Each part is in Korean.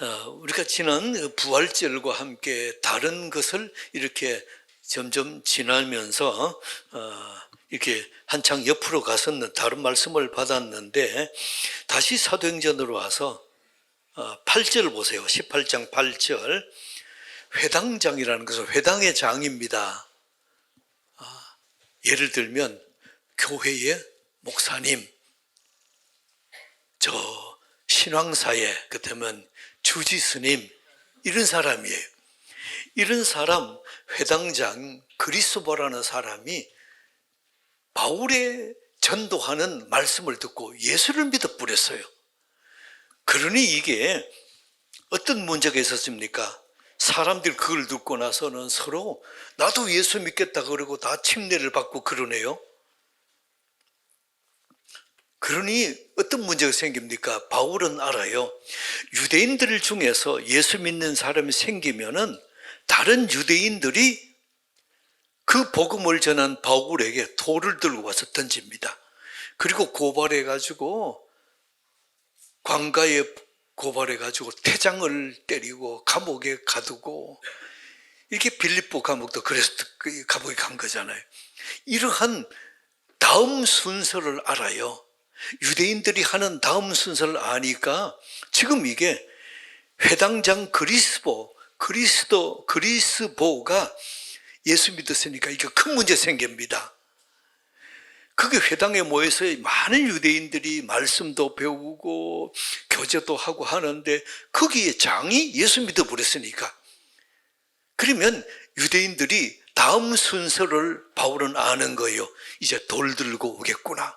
우리가 지난 부활절과 함께 다른 것을 이렇게 점점 지나면서 이렇게 한창 옆으로 가서는 다른 말씀을 받았는데, 다시 사도행전으로 와서 8절 보세요. 18장 8절. 회당장이라는 것은 회당의 장입니다. 예를 들면 교회의 목사님, 저 신앙사에 그렇다면 주지스님, 이런 사람이에요. 이런 사람, 회당장 그리스도라는 사람이 바울의 전도하는 말씀을 듣고 예수를 믿어 버렸어요. 그러니 이게 어떤 문제가 있었습니까? 사람들이 그걸 듣고 나서는 서로 나도 예수 믿겠다 그러고 다 침례를 받고 그러네요. 그러니 어떤 문제가 생깁니까? 바울은 알아요. 유대인들 중에서 예수 믿는 사람이 생기면은 다른 유대인들이 그 복음을 전한 바울에게 돌을 들고 와서 던집니다. 그리고 고발해가지고 광가에 고발해가지고 태장을 때리고 감옥에 가두고, 이렇게 빌립보 감옥도 그래서 감옥에 간 거잖아요. 이러한 다음 순서를 알아요. 유대인들이 하는 다음 순서를 아니까 지금 이게 회당장 그리스도가 예수 믿었으니까 이게 큰 문제 생깁니다. 그게 회당에 모여서 많은 유대인들이 말씀도 배우고 교제도 하고 하는데 거기에 장이 예수 믿어버렸으니까, 그러면 유대인들이 다음 순서를 바울은 아는 거예요. 이제 돌 들고 오겠구나.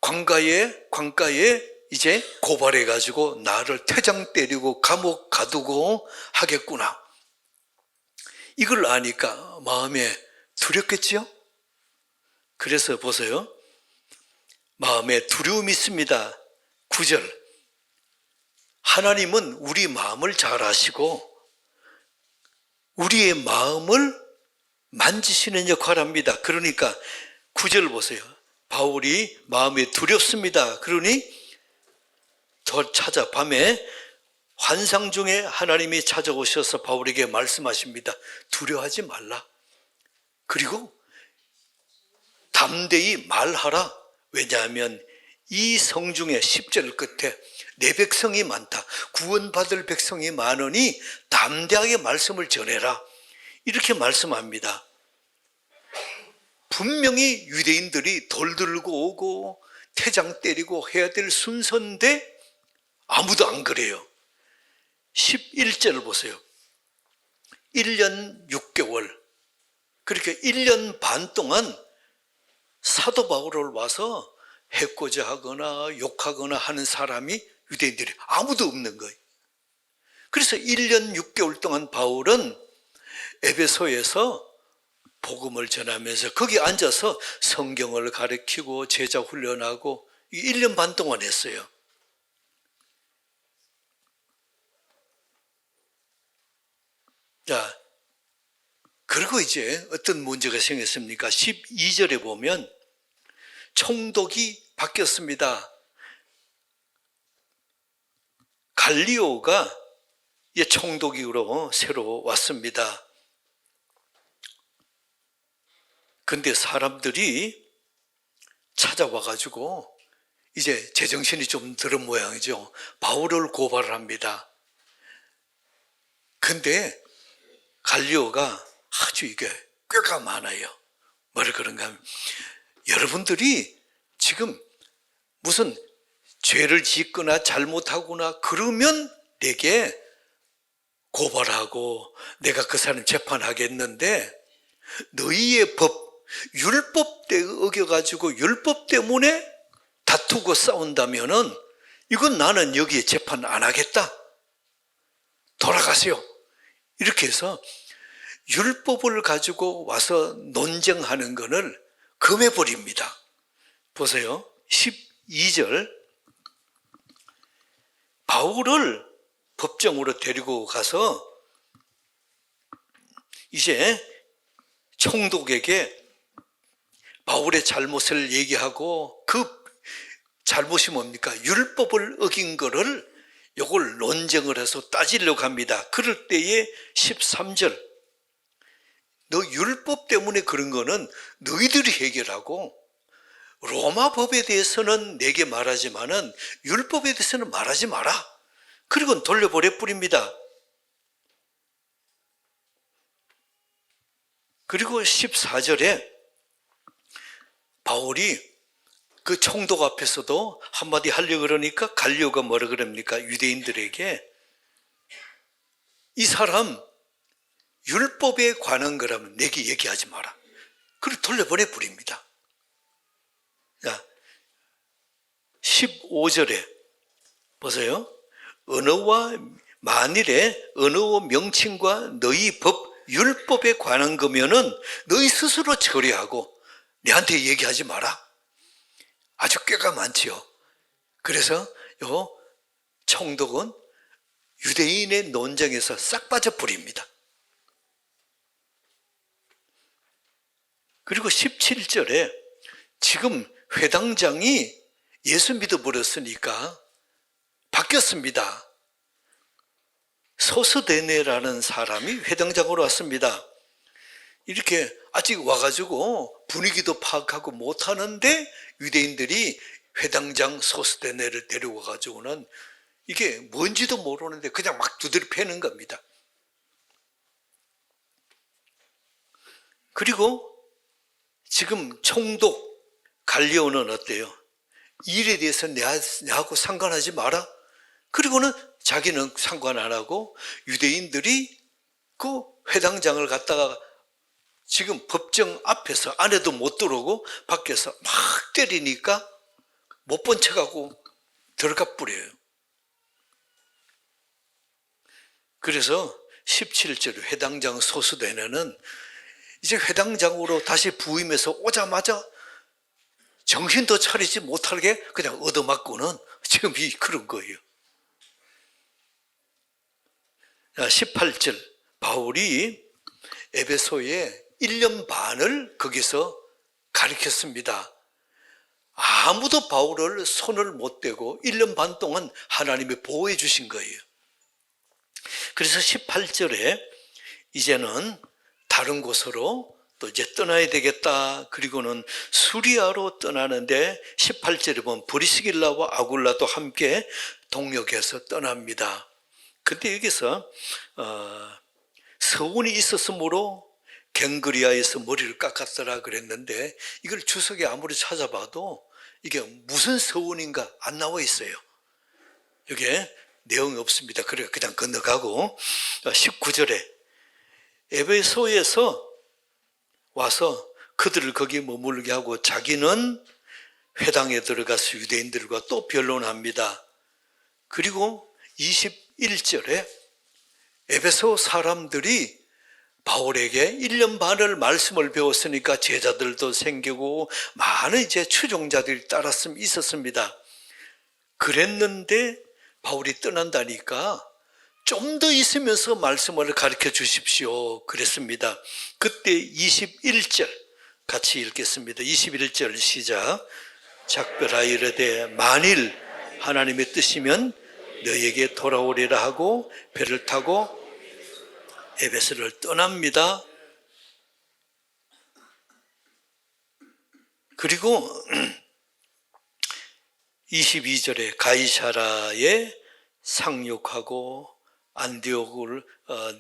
광가에 이제 고발해가지고 나를 태장 때리고 감옥 가두고 하겠구나. 이걸 아니까 마음에 두렵겠지요? 그래서 보세요. 마음에 두려움이 있습니다. 9절. 하나님은 우리 마음을 잘 아시고 우리의 마음을 만지시는 역할을 합니다. 그러니까 9절 보세요. 바울이 마음이 두렵습니다. 그러니 밤에 환상 중에 하나님이 찾아오셔서 바울에게 말씀하십니다. 두려워하지 말라. 그리고 담대히 말하라. 왜냐하면 이 성중에 10절 끝에 내 백성이 많다. 구원받을 백성이 많으니 담대하게 말씀을 전해라. 이렇게 말씀합니다. 분명히 유대인들이 돌 들고 오고 태장 때리고 해야 될 순서인데 아무도 안 그래요. 11절 보세요. 1년 6개월, 그렇게 1년 반 동안 사도 바울을 와서 해코자 하거나 욕하거나 하는 사람이 유대인들이 아무도 없는 거예요. 그래서 1년 6개월 동안 바울은 에베소에서 복음을 전하면서 거기 앉아서 성경을 가르치고 제자 훈련하고 1년 반 동안 했어요. 자, 그리고 이제 어떤 문제가 생겼습니까? 12절에 보면 총독이 바뀌었습니다. 갈리오가 총독으로 새로 왔습니다. 근데 사람들이 찾아와가지고 이제 제정신이 좀 들은 모양이죠. 바울을 고발을 합니다. 근데 갈리오가 아주 이게 꾀가 많아요. 뭐를 그런가 하면, 여러분들이 지금 무슨 죄를 짓거나 잘못하거나 그러면 내게 고발하고 내가 그 사람 재판하겠는데, 너희의 율법에 어겨가지고 율법 때문에 다투고 싸운다면은 이건 나는 여기에 재판 안 하겠다. 돌아가세요. 이렇게 해서 율법을 가지고 와서 논쟁하는 것을 금해버립니다. 보세요. 12절. 바울을 법정으로 데리고 가서 이제 총독에게 바울의 잘못을 얘기하고, 그 잘못이 뭡니까? 율법을 어긴 거를 이걸 논쟁을 해서 따지려고 합니다. 그럴 때에 13절, 너 율법 때문에 그런 거는 너희들이 해결하고 로마 법에 대해서는 내게 말하지만은 율법에 대해서는 말하지 마라. 그리고 돌려보내 뿌립니다. 그리고 14절에 바울이 그 총독 앞에서도 한마디 하려고 그러니까 갈리오가 뭐라 그럽니까? 유대인들에게 이 사람 율법에 관한 거라면 내게 얘기하지 마라. 그리고 돌려보내 뿌립니다. 자, 15절에 보세요. 언어와 만일에 언어와 명칭과 너희 법, 율법에 관한 거면은 너희 스스로 처리하고 내한테 얘기하지 마라. 아주 꾀가 많지요. 그래서 요 총독은 유대인의 논쟁에서 싹 빠져버립니다. 그리고 17절에 지금 회당장이 예수 믿어버렸으니까 바뀌었습니다. 소스데네라는 사람이 회당장으로 왔습니다. 이렇게 아직 와가지고 분위기도 파악하고 못하는데 유대인들이 회당장 소스데네를 데려와가지고는 이게 뭔지도 모르는데 그냥 막 두드려 패는 겁니다. 그리고 지금 총독 갈리오는 어때요? 일에 대해서 내하고 상관하지 마라. 그리고는 자기는 상관 안 하고 유대인들이 그 회당장을 갖다가 지금 법정 앞에서 안에도 못 들어오고 밖에서 막 때리니까 못 본 척하고 들어가 버려요. 그래서 17절 회당장 소스데네는 이제 회당장으로 다시 부임해서 오자마자 정신도 차리지 못하게 그냥 얻어맞고는 지금 그런 거예요. 18절 바울이 에베소에 1년 반을 거기서 가르쳤습니다. 아무도 바울을 손을 못 대고 1년 반 동안 하나님이 보호해 주신 거예요. 그래서 18절에 이제는 다른 곳으로 또 이제 떠나야 되겠다. 그리고는 수리아로 떠나는데 18절에 보면 브리스길라와 아굴라도 함께 동역해서 떠납니다. 근데 여기서 서운이 있었으므로 갱그리아에서 머리를 깎았더라 그랬는데 이걸 주석에 아무리 찾아봐도 이게 무슨 서운인가 안 나와 있어요. 이게 내용이 없습니다. 그래 그냥 건너가고 19절에 에베소에서 와서 그들을 거기 머물게 하고 자기는 회당에 들어가서 유대인들과 또 변론합니다. 그리고 21절에 에베소 사람들이 바울에게 1년 반을 말씀을 배웠으니까 제자들도 생기고 많은 이제 추종자들이 있었습니다. 그랬는데 바울이 떠난다니까 좀 더 있으면서 말씀을 가르쳐 주십시오. 그랬습니다. 그때 21절 같이 읽겠습니다. 21절 시작. 작별하여 이르되 만일 하나님의 뜻이면 너에게 돌아오리라 하고 배를 타고 에베소를 떠납니다. 그리고 22절에 가이사라에 상륙하고 안디옥을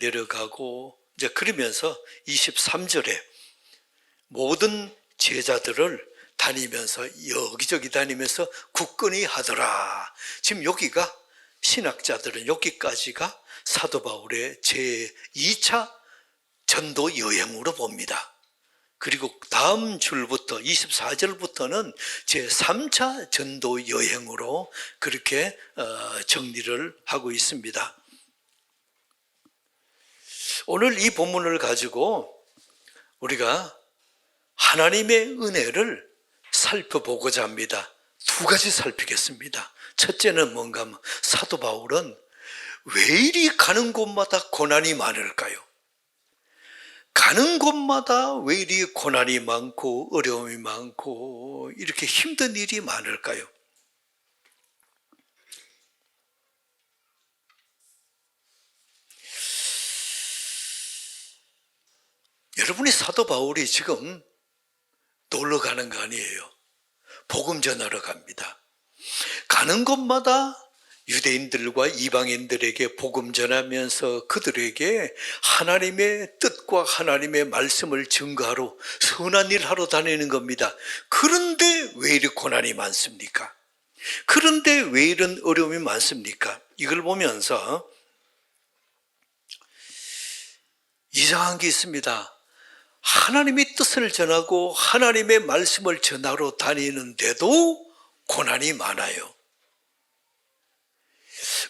내려가고 이제 그러면서 23절에 모든 제자들을 다니면서 여기저기 다니면서 굳건히 하더라. 지금 여기가 신학자들은 여기까지가 사도 바울의 제2차 전도 여행으로 봅니다. 그리고 다음 줄부터 24절부터는 제3차 전도 여행으로 그렇게 정리를 하고 있습니다. 오늘 이 본문을 가지고 우리가 하나님의 은혜를 살펴보고자 합니다. 두 가지 살피겠습니다. 첫째는 뭔가 하면 사도 바울은 왜 이리 가는 곳마다 고난이 많을까요? 가는 곳마다 왜 이리 고난이 많고 어려움이 많고 이렇게 힘든 일이 많을까요? 여러분이 사도 바울이 지금 놀러 가는 거 아니에요. 복음 전하러 갑니다. 가는 곳마다 유대인들과 이방인들에게 복음 전하면서 그들에게 하나님의 뜻과 하나님의 말씀을 증거하러 선한 일 하러 다니는 겁니다. 그런데 왜 이렇게 고난이 많습니까? 그런데 왜 이런 어려움이 많습니까? 이걸 보면서 이상한 게 있습니다. 하나님의 뜻을 전하고 하나님의 말씀을 전하러 다니는데도 고난이 많아요.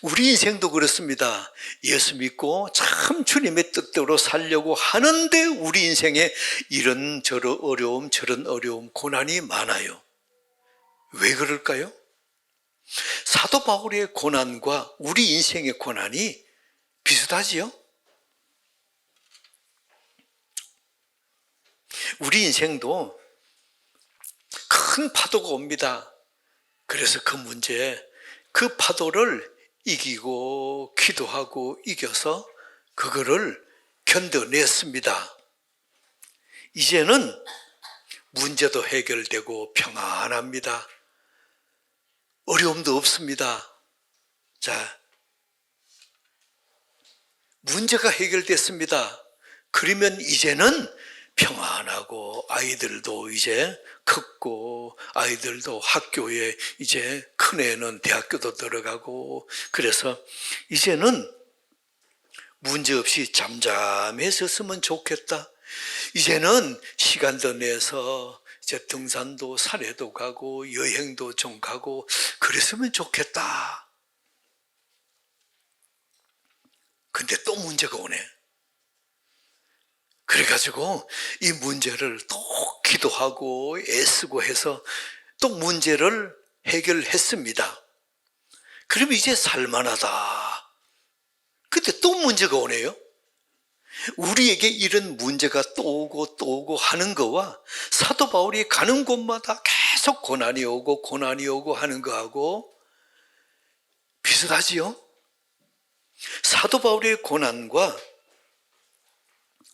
우리 인생도 그렇습니다. 예수 믿고 참 주님의 뜻대로 살려고 하는데 우리 인생에 이런저런 어려움, 고난이 많아요. 왜 그럴까요? 사도 바울의 고난과 우리 인생의 고난이 비슷하지요? 우리 인생도 큰 파도가 옵니다. 그래서 그 문제, 그 파도를 이기고 기도하고 이겨서 그거를 견뎌냈습니다. 이제는 문제도 해결되고 평안합니다. 어려움도 없습니다. 자, 문제가 해결됐습니다. 그러면 이제는 평안하고 아이들도 이제 컸고 아이들도 학교에 이제 큰애는 대학교도 들어가고 그래서 이제는 문제없이 잠잠해졌으면 좋겠다. 이제는 시간도 내서 이제 등산도 산에도 가고 여행도 좀 가고 그랬으면 좋겠다. 근데 또 문제가 오네. 그래가지고 이 문제를 또 기도하고 애쓰고 해서 또 문제를 해결했습니다. 그럼 이제 살만하다. 근데 또 문제가 오네요. 우리에게 이런 문제가 또 오고 하는 거와 사도 바울이 가는 곳마다 계속 고난이 오고 하는 거하고 비슷하지요? 사도 바울의 고난과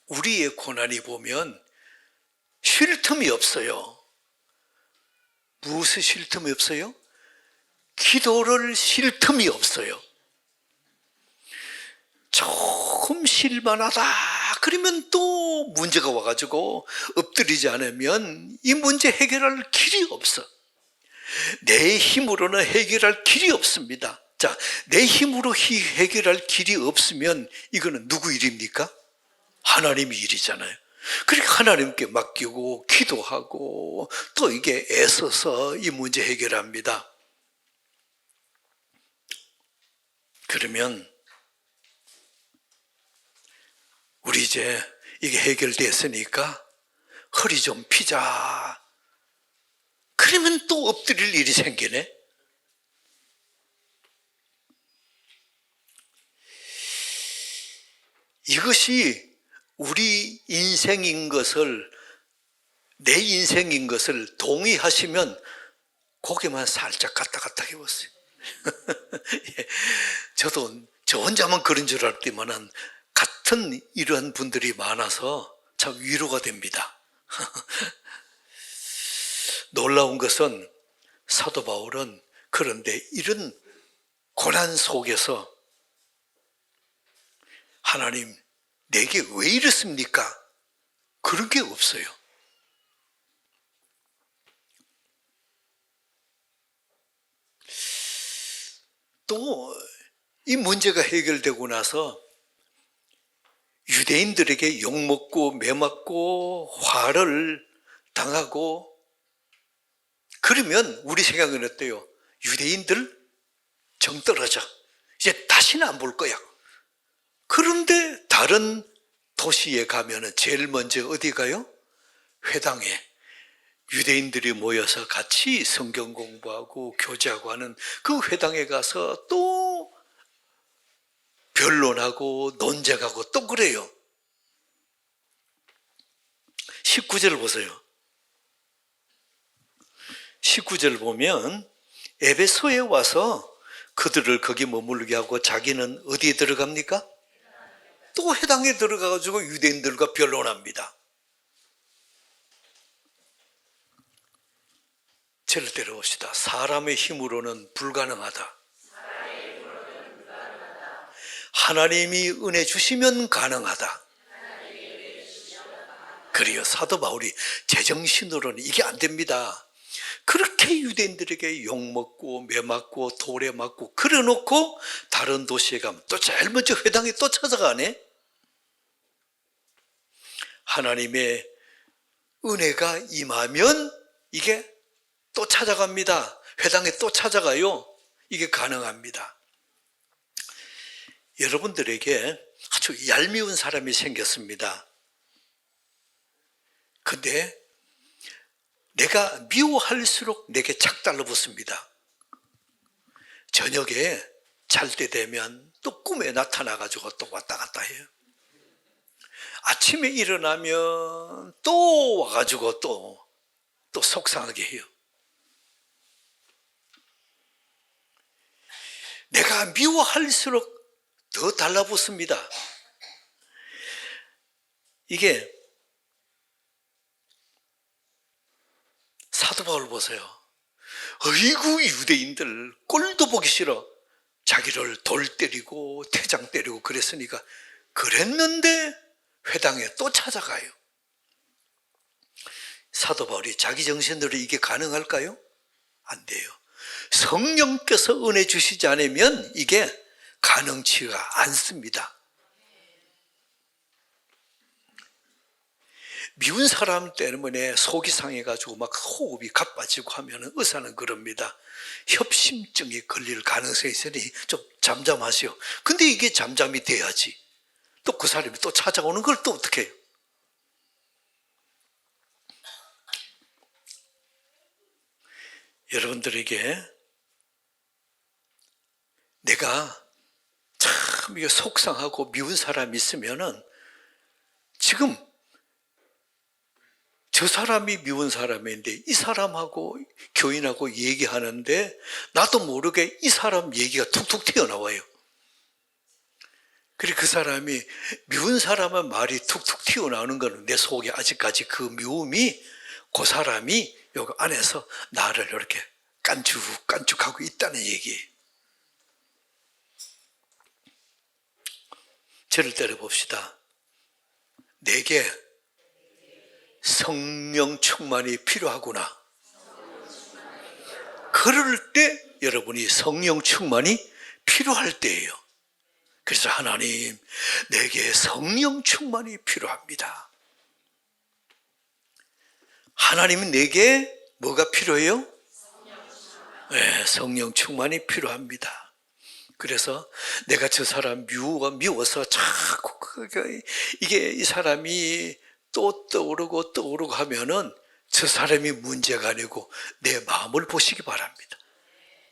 우리의 고난이 보면 쉴 틈이 없어요. 무엇을 쉴 틈이 없어요? 기도를 쉴 틈이 없어요. 조금 쉴만하다. 그러면 또 문제가 와가지고 엎드리지 않으면 이 문제 해결할 길이 없어. 내 힘으로는 해결할 길이 없습니다. 자, 내 힘으로 해결할 길이 없으면 이거는 누구 일입니까? 하나님의 일이잖아요. 그러니까 하나님께 맡기고 기도하고 또 이게 애써서 이 문제 해결합니다. 그러면 우리 이제 이게 해결됐으니까 허리 좀 피자. 그러면 또 엎드릴 일이 생기네. 이것이 우리 인생인 것을, 내 인생인 것을 동의하시면 고개만 살짝 갔다 갔다 해보세요. 저도 저 혼자만 그런 줄 알았지만은 같은 이러한 분들이 많아서 참 위로가 됩니다. 놀라운 것은 사도 바울은 그런데 이런 고난 속에서 하나님 내게 왜 이렇습니까? 그런 게 없어요. 또 이 문제가 해결되고 나서 유대인들에게 욕먹고 매맞고 화를 당하고 그러면 우리 생각은 어때요? 유대인들 정 떨어져. 이제 다시는 안 볼 거야. 그런데 다른 도시에 가면은 제일 먼저 어디 가요? 회당에 유대인들이 모여서 같이 성경 공부하고 교제하고 하는 그 회당에 가서 또 변론하고 논쟁하고 또 그래요. 19절을 보세요. 19절 보면 에베소에 와서 그들을 거기 머물게 하고 자기는 어디에 들어갑니까? 또 회당에 들어가가지고 유대인들과 변론합니다. 저를 때려봅시다. 사람의 힘으로는 불가능하다. 하나님이 은혜 주시면 가능하다. 그래요. 사도 바울이 제정신으로는 이게 안 됩니다. 그렇게 유대인들에게 욕먹고 매맞고 돌에 맞고 그래놓고 다른 도시에 가면 또 제일 먼저 회당에 또 찾아가네. 하나님의 은혜가 임하면 이게 또 찾아갑니다. 회당에 또 찾아가요. 이게 가능합니다. 여러분들에게 아주 얄미운 사람이 생겼습니다. 근데 내가 미워할수록 내게 착 달라붙습니다. 저녁에 잘 때 되면 또 꿈에 나타나가지고 또 왔다 갔다 해요. 아침에 일어나면 또 와가지고 또 속상하게 해요. 내가 미워할수록 더 달라붙습니다. 이게 사도 바울 보세요. 어이구 유대인들 꼴도 보기 싫어. 자기를 돌 때리고 태장 때리고 그랬으니까 그랬는데 회당에 또 찾아가요. 사도 바울이 자기 정신으로 이게 가능할까요? 안 돼요. 성령께서 은혜 주시지 않으면 이게 가능치가 않습니다. 미운 사람 때문에 속이 상해가지고 막 호흡이 가빠지고 하면 의사는 그럽니다. 협심증이 걸릴 가능성이 있으니 좀 잠잠하시오. 근데 이게 잠잠이 돼야지. 또 그 사람이 또 찾아오는 걸 또 어떻게 해요? 여러분들에게 내가 참 이게 속상하고 미운 사람이 있으면은 지금 저 사람이 미운 사람인데 이 사람하고 교인하고 얘기하는데 나도 모르게 이 사람 얘기가 툭툭 튀어나와요. 그리고 그 사람이 미운 사람의 말이 툭툭 튀어나오는 거는 내 속에 아직까지 그 미움이 그 사람이 여기 안에서 나를 이렇게 깐죽깐죽하고 있다는 얘기예요. 저를 때려봅시다. 내게 성령 충만이 필요하구나. 그럴 때 여러분이 성령 충만이 필요할 때예요. 그래서 하나님, 내게 성령 충만이 필요합니다. 하나님은 내게 뭐가 필요해요? 네, 성령 충만이 필요합니다. 그래서 내가 저 사람 미워서 자꾸 이게 이 사람이 또 떠오르고 하면은 저 사람이 문제가 아니고 내 마음을 보시기 바랍니다.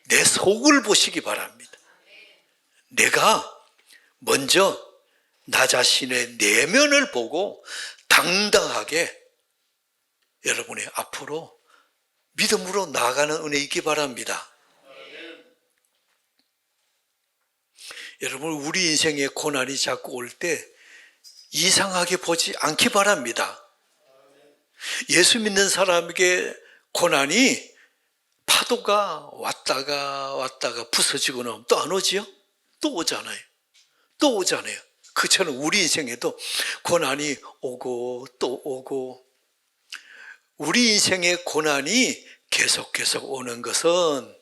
내 속을 보시기 바랍니다. 내가 먼저 나 자신의 내면을 보고 당당하게 여러분의 앞으로 믿음으로 나아가는 은혜 있기 바랍니다. 여러분, 우리 인생에 고난이 자꾸 올 때 이상하게 보지 않기 바랍니다. 예수 믿는 사람에게 고난이 파도가 왔다가 부서지고 나면 또 안 오지요? 또 오잖아요. 그처럼 우리 인생에도 고난이 오고 또 오고, 우리 인생의 고난이 계속 오는 것은,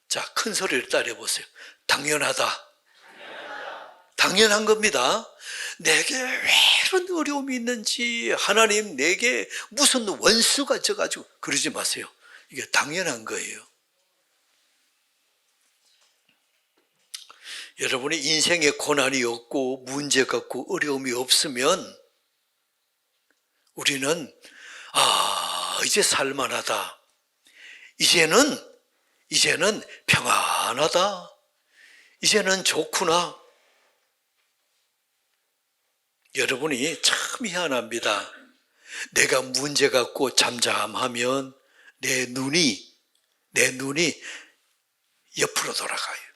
자, 큰 소리를 따라해보세요. 당연한 겁니다. 내게 왜 이런 어려움이 있는지, 하나님 내게 무슨 원수가 져가지고 그러지 마세요. 이게 당연한 거예요. 여러분의 인생에 고난이 없고 문제가 없고 어려움이 없으면 우리는 이제 살만하다. 이제는 평안하다. 이제는 좋구나. 여러분이 참 희한합니다. 내가 문제가 없고 잠잠하면 내 눈이 옆으로 돌아가요.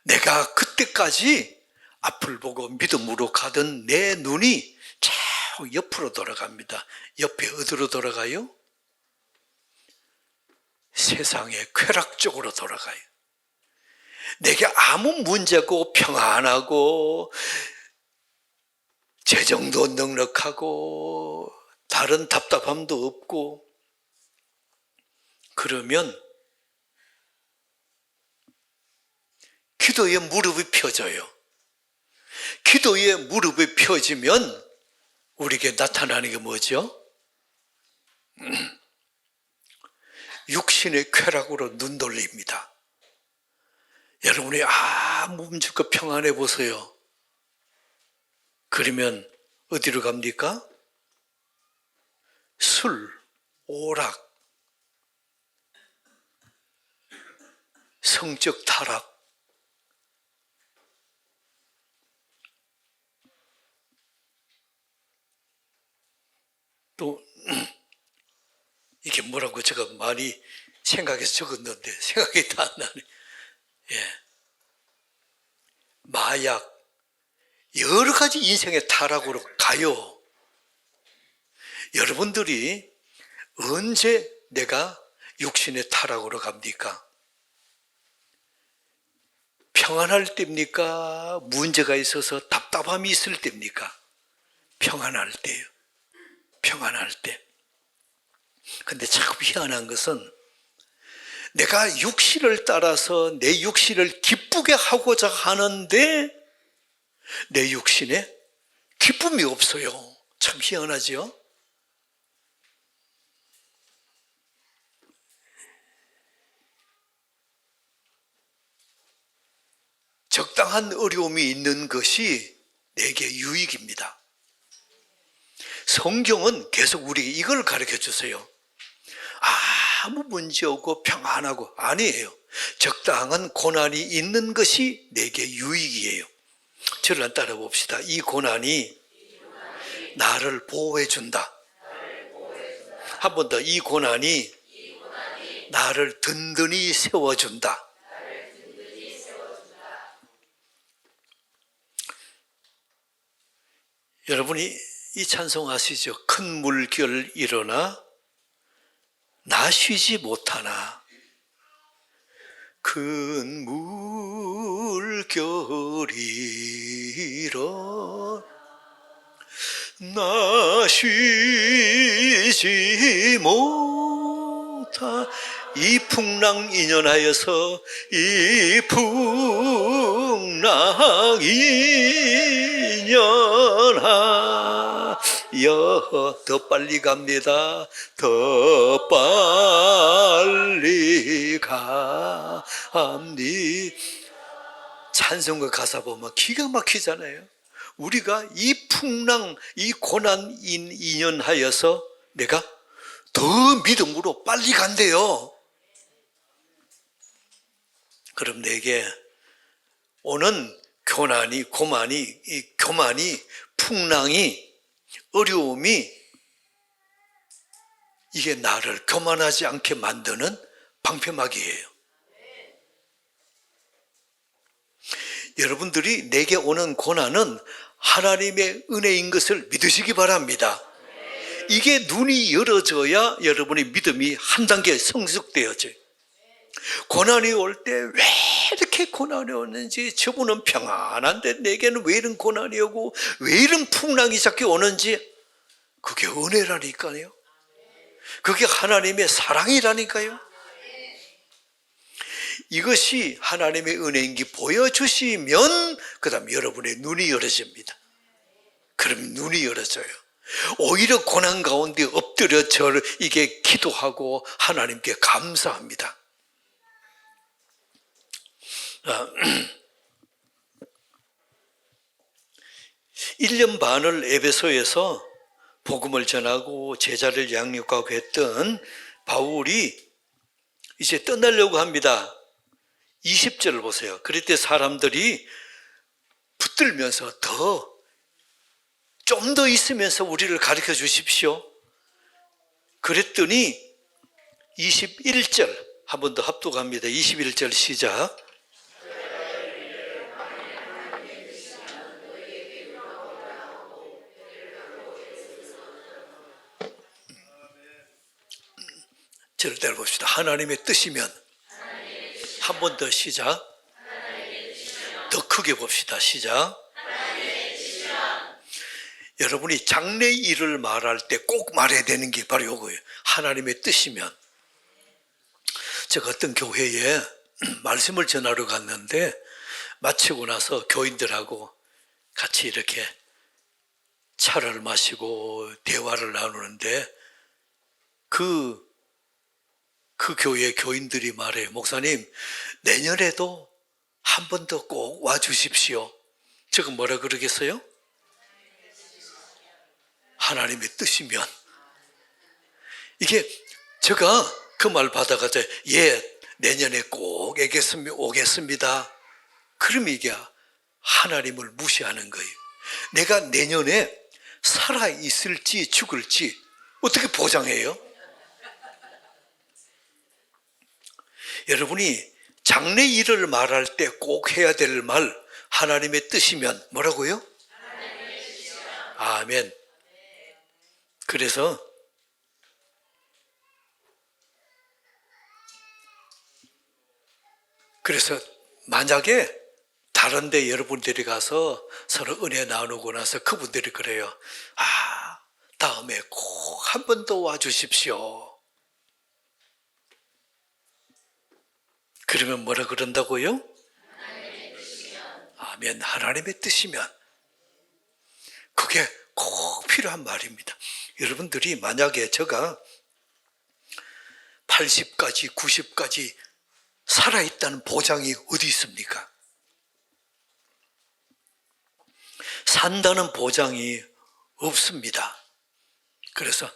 내가 그때까지 앞을 보고 믿음으로 가던 내 눈이 쭉 옆으로 돌아갑니다. 옆에 어디로 돌아가요? 세상의 쾌락 쪽으로 돌아가요. 내게 아무 문제고 평안하고 재정도 넉넉하고 다른 답답함도 없고 그러면 기도에 무릎이 펴져요. 기도에 무릎이 펴지면 우리에게 나타나는 게 뭐죠? 육신의 쾌락으로 눈 돌립니다. 여러분이 몸짓고 평안해 보세요. 그러면 어디로 갑니까? 술, 오락, 성적 타락, 또 이게 뭐라고 제가 많이 생각해서 적었는데 생각이 다 안 나네. 마약, 여러 가지 인생의 타락으로 가요. 여러분들이 언제 내가 육신의 타락으로 갑니까? 평안할 때입니까? 문제가 있어서 답답함이 있을 때입니까? 평안할 때요. 평안할 때. 근데 참 희한한 것은 내가 육신을 따라서 내 육신을 기쁘게 하고자 하는데 내 육신에 기쁨이 없어요. 참 희한하죠? 적당한 어려움이 있는 것이 내게 유익입니다. 성경은 계속 우리에게 이걸 가르쳐 주세요. 아무 문제 없고 평안하고 아니에요. 적당한 고난이 있는 것이 내게 유익이에요. 저를 따라 봅시다. 이 고난이 나를 보호해 준다. 한 번 더, 이 고난이 나를 든든히 세워준다. 여러분이 이 찬송 아시죠? 큰 물결 일어나 나 쉬지 못하나 큰 물결 일어나 나 쉬지 못하 이 풍랑 인연하여서 이 풍랑 인연하여 더 빨리 갑니다. 더 빨리 갑니다. 찬송가 가사 보면 기가 막히잖아요. 우리가 이 풍랑, 이 고난 인연하여서 내가 더 믿음으로 빨리 간대요. 그럼 내게 오는 교만이, 풍랑이, 어려움이 이게 나를 교만하지 않게 만드는 방패막이에요. 여러분들이 내게 오는 고난은 하나님의 은혜인 것을 믿으시기 바랍니다. 이게 눈이 열어져야 여러분의 믿음이 한 단계 성숙되어져요. 고난이 올 때 왜 이렇게 고난이 오는지, 저분은 평안한데 내게는 왜 이런 고난이 오고 왜 이런 풍랑이 자꾸 오는지, 그게 은혜라니까요. 그게 하나님의 사랑이라니까요. 이것이 하나님의 은혜인지 보여주시면 그 다음 여러분의 눈이 열어집니다. 그럼 눈이 열어져요. 오히려 고난 가운데 엎드려 저를 이게 기도하고 하나님께 감사합니다. 1년 반을 에베소에서 복음을 전하고 제자를 양육하고 했던 바울이 이제 떠나려고 합니다. 20절을 보세요. 그럴 때 사람들이 붙들면서 좀 더 있으면서 우리를 가르쳐 주십시오. 그랬더니 21절 한 번 더 합독합니다. 21절 시작. 저를 따라봅시다. 하나님의 뜻이면. 한 번 더 시작. 더 크게 봅시다. 시작. 여러분이 장래 일을 말할 때 꼭 말해야 되는 게 바로 이거예요. 하나님의 뜻이면. 제가 어떤 교회에 말씀을 전하러 갔는데 마치고 나서 교인들하고 같이 이렇게 차를 마시고 대화를 나누는데 그 교회 교인들이 말해요. 목사님, 내년에도 한 번 더 꼭 와주십시오. 제가 뭐라 그러겠어요? 하나님의 뜻이면. 이게 제가 그 말 받아가지고 예, 내년에 꼭 오겠습니다. 그럼 이게 하나님을 무시하는 거예요. 내가 내년에 살아있을지 죽을지 어떻게 보장해요? 여러분이 장래 일을 말할 때 꼭 해야 될 말, 하나님의 뜻이면 뭐라고요? 아멘. 그래서 만약에 다른 데 여러분들이 가서 서로 은혜 나누고 나서 그분들이 그래요. 다음에 꼭 한 번 더 와주십시오. 그러면 뭐라 그런다고요? 아멘. 하나님의 뜻이면. 그게 꼭 필요한 말입니다. 여러분들이 만약에 제가 80까지 90까지 살아있다는 보장이 어디 있습니까? 산다는 보장이 없습니다. 그래서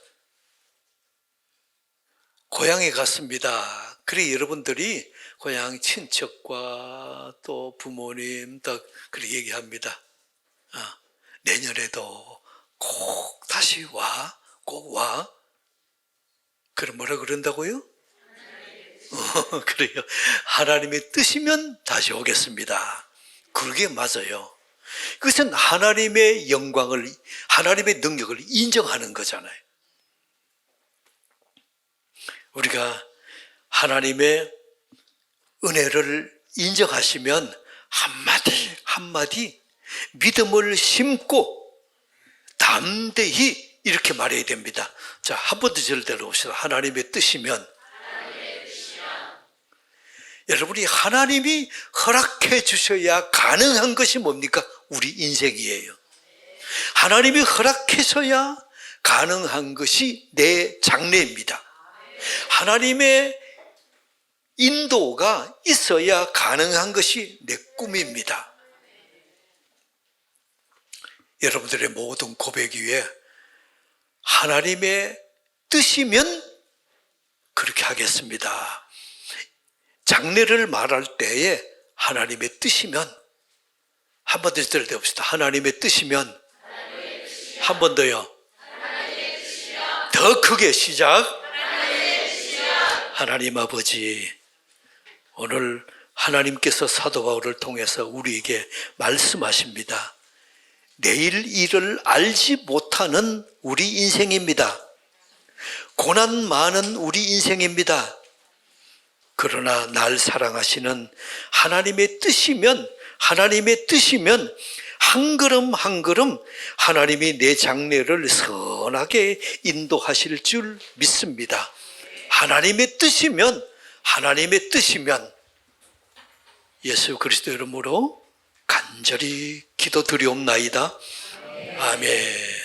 고향에 갔습니다. 그래 여러분들이 고향 친척과 또 부모님 또 그렇게 얘기합니다. 내년에도 꼭 다시 와, 꼭 와. 그럼 뭐라 그런다고요? 그래요. 하나님의 뜻이면 다시 오겠습니다. 그게 맞아요. 그것은 하나님의 영광을, 하나님의 능력을 인정하는 거잖아요. 우리가 하나님의 은혜를 인정하시면 한마디 한마디 믿음을 심고 담대히 이렇게 말해야 됩니다. 자, 한 번 더 저를 데려옵시다. 하나님의 뜻이면. 여러분이 하나님이 허락해 주셔야 가능한 것이 뭡니까? 우리 인생이에요. 하나님이 허락해서야 가능한 것이 내 장래입니다. 하나님의 인도가 있어야 가능한 것이 내 꿈입니다. 여러분들의 모든 고백 위에 하나님의 뜻이면 그렇게 하겠습니다. 장래를 말할 때에 하나님의 뜻이면, 한 번 더 들어봅시다. 하나님의 뜻이면. 한 번 더요. 더 크게 시작. 하나님 아버지, 오늘 하나님께서 사도 바울을 통해서 우리에게 말씀하십니다. 내일 일을 알지 못하는 우리 인생입니다. 고난 많은 우리 인생입니다. 그러나 날 사랑하시는 하나님의 뜻이면 한 걸음 한 걸음 하나님이 내 장래를 선하게 인도하실 줄 믿습니다. 하나님의 뜻이면 예수 그리스도 이름으로 간절히 기도드리옵나이다. 아멘.